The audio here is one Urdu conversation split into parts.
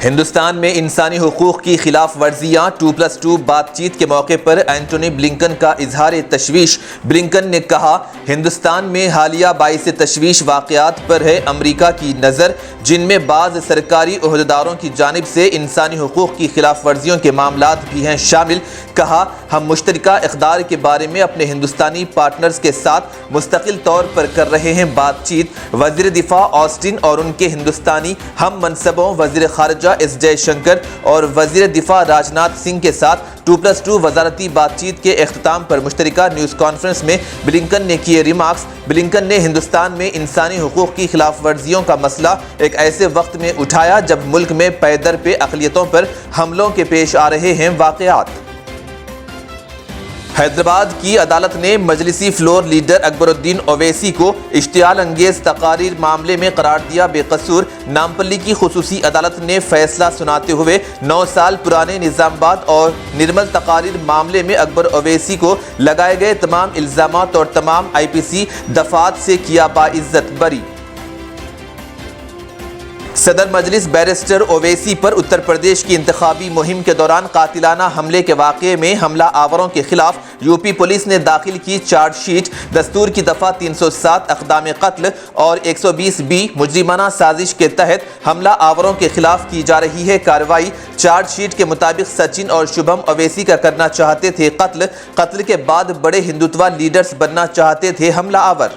ہندوستان میں انسانی حقوق کی خلاف ورزیاں 2+2 بات چیت کے موقع پر اینٹونی بلنکن کا اظہار تشویش۔ بلنکن نے کہا، ہندوستان میں حالیہ باعث تشویش واقعات پر ہے امریکہ کی نظر، جن میں بعض سرکاری عہدیداروں کی جانب سے انسانی حقوق کی خلاف ورزیوں کے معاملات بھی ہیں شامل۔ کہا، ہم مشترکہ اقدار کے بارے میں اپنے ہندوستانی پارٹنرز کے ساتھ مستقل طور پر کر رہے ہیں بات چیت۔ وزیر دفاع آسٹن اور ان کے ہندوستانی ہم منصبوں وزیر خارجہ ایس جے شنکر اور وزیر دفاع راجناتھ سنگھ کے ساتھ 2+2 وزارتی بات چیت کے اختتام پر مشترکہ نیوز کانفرنس میں بلنکن نے کیے ریمارکس۔ بلنکن نے ہندوستان میں انسانی حقوق کی خلاف ورزیوں کا مسئلہ ایک ایسے وقت میں اٹھایا جب ملک میں پے در پے اقلیتوں پر حملوں کے پیش آ رہے ہیں واقعات۔ حیدرآباد کی عدالت نے مجلسی فلور لیڈر اکبر الدین اویسی کو اشتعال انگیز تقاریر معاملے میں قرار دیا بے قصور۔ نامپلی کی خصوصی عدالت نے فیصلہ سناتے ہوئے 9 سال پرانے نظام آباد اور نرمل تقاریر معاملے میں اکبر اویسی کو لگائے گئے تمام الزامات اور تمام IPC دفعات سے کیا باعزت بری۔ صدر مجلس بیرسٹر اویسی پر اتر پردیش کی انتخابی مہم کے دوران قاتلانہ حملے کے واقعے میں حملہ آوروں کے خلاف یوپی پولیس نے داخل کی چارج شیٹ۔ دستور کی دفعہ 307 اقدام قتل اور 120B مجرمانہ سازش کے تحت حملہ آوروں کے خلاف کی جا رہی ہے کارروائی۔ چارج شیٹ کے مطابق سچن اور شبھم اویسی کا کرنا چاہتے تھے قتل کے بعد بڑے ہندوتوا لیڈرز بننا چاہتے تھے حملہ آور۔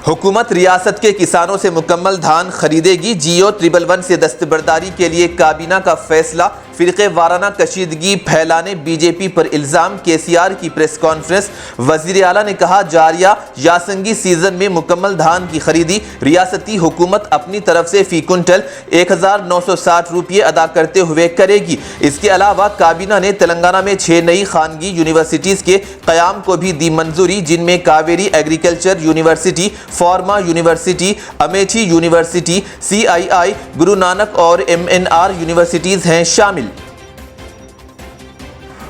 حکومت ریاست کے کسانوں سے مکمل دھان خریدے گی۔ جیو 111 سے دستبرداری کے لیے کابینہ کا فیصلہ۔ فرقے وارانہ کشیدگی پھیلانے بی جے پی پر الزام۔ KCR کی پریس کانفرنس۔ وزیر اعلیٰ نے کہا، جاریہ یاسنگی سیزن میں مکمل دھان کی خریدی ریاستی حکومت اپنی طرف سے فی کنٹل 1960 روپے ادا کرتے ہوئے کرے گی۔ اس کے علاوہ کابینہ نے تلنگانہ میں 6 نئی خانگی یونیورسٹیز کے قیام کو بھی دی منظوری، جن میں Kaveri agriculture university, pharma university, Amethi university, CII Guru Nanak اور MNR یونیورسٹیز ہیں شامل۔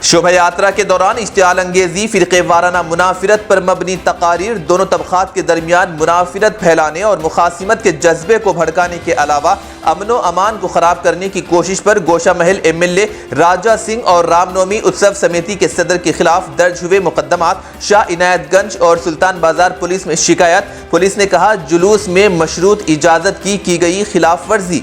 شوبھا یاترا کے دوران اشتعال انگیزی، فرقے وارانہ منافرت پر مبنی تقاریر، دونوں طبقات کے درمیان منافرت پھیلانے اور مخاصمت کے جذبے کو بھڑکانے کے علاوہ امن و امان کو خراب کرنے کی کوشش پر گوشہ محل MLA راجہ سنگھ اور رام نومی اتسو سمیتی کے صدر کے خلاف درج ہوئے مقدمات۔ شاہ عنایت گنج اور سلطان بازار پولیس میں شکایت۔ پولیس نے کہا، جلوس میں مشروط اجازت کی گئی خلاف ورزی۔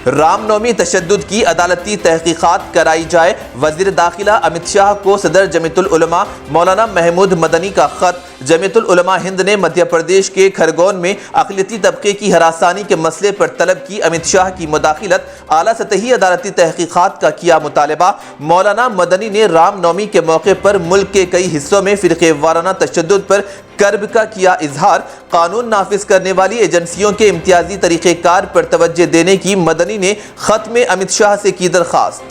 رام نومی تشدد کی عدالتی تحقیقات کرائی جائے۔ وزیر داخلہ امت شاہ کو صدر جمعیت العلماء مولانا محمود مدنی کا خط۔ جمعیت العلماء ہند نے مدھیہ پردیش کے کھرگون میں اقلیتی طبقے کی ہراسانی کے مسئلے پر طلب کی امت شاہ کی مداخلت۔ اعلیٰ سطحی عدالتی تحقیقات کا کیا مطالبہ۔ مولانا مدنی نے رام نومی کے موقع پر ملک کے کئی حصوں میں فرقے وارانہ تشدد پر کرب کا کیا اظہار۔ قانون نافذ کرنے والی ایجنسیوں کے امتیازی طریقہ کار پر توجہ دینے کی مدنی نے خط میں امت شاہ سے کی درخواست۔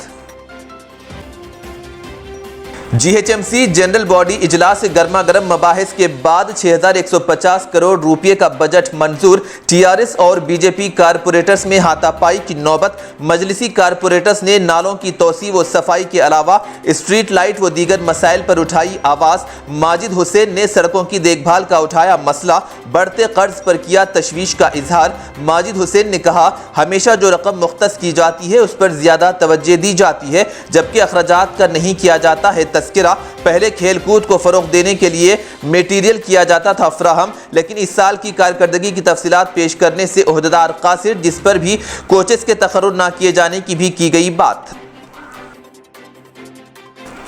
GHMC جنرل باڈی اجلاس گرما گرم مباحث کے بعد 6150 کروڑ روپے کا بجٹ منظور۔ TRS اور BJP کارپوریٹرز میں ہاتھا پائی کی نوبت۔ مجلسی کارپوریٹرز نے نالوں کی توسیع و صفائی کے علاوہ اسٹریٹ لائٹ و دیگر مسائل پر اٹھائی آواز۔ ماجد حسین نے سڑکوں کی دیکھ بھال کا اٹھایا مسئلہ، بڑھتے قرض پر کیا تشویش کا اظہار۔ ماجد حسین نے کہا، ہمیشہ جو رقم مختص کی جاتی ہے اس پر زیادہ توجہ دی جاتی ہے، جبکہ اخراجات کا نہیں کیا جاتا ہے تذکرہ۔ پہلے کھیل کود کو فروغ دینے کے لیے میٹیریل کیا جاتا تھا فراہم، لیکن اس سال کی کارکردگی کی تفصیلات پیش کرنے سے عہدیدار قاصر، جس پر بھی کوچز کے تقرر نہ کیے جانے کی بھی کی گئی بات۔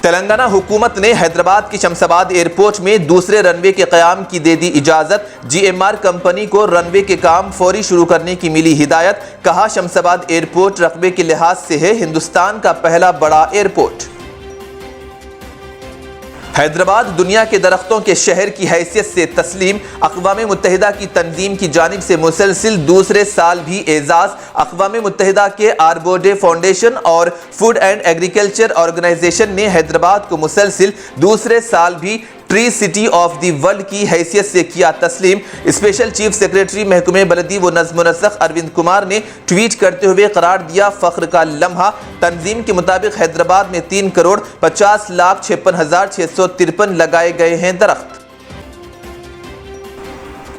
تلنگانہ حکومت نے حیدرآباد کی شمس آباد ایئرپورٹ میں دوسرے رن وے کے قیام کی دے دی اجازت۔ GMR کمپنی کو رن وے کے کام فوری شروع کرنے کی ملی ہدایت۔ کہا، شمس آباد ایئرپورٹ رقبے کے لحاظ سے ہے ہندوستان کا پہلا بڑا ایئرپورٹ۔ حیدرآباد دنیا کے درختوں کے شہر کی حیثیت سے تسلیم۔ اقوام متحدہ کی تنظیم کی جانب سے مسلسل دوسرے سال بھی اعزاز۔ اقوام متحدہ کے آربوڈے فاؤنڈیشن اور فوڈ اینڈ ایگریکلچر آرگنائزیشن نے حیدرآباد کو مسلسل دوسرے سال بھی tree city of the world کی حیثیت سے کیا تسلیم۔ اسپیشل چیف سیکریٹری محکمہ بلدی و نظم و نسق اروند کمار نے ٹویٹ کرتے ہوئے قرار دیا فخر کا لمحہ۔ تنظیم کے مطابق حیدرآباد میں 3,50,56,653 لگائے گئے ہیں درخت۔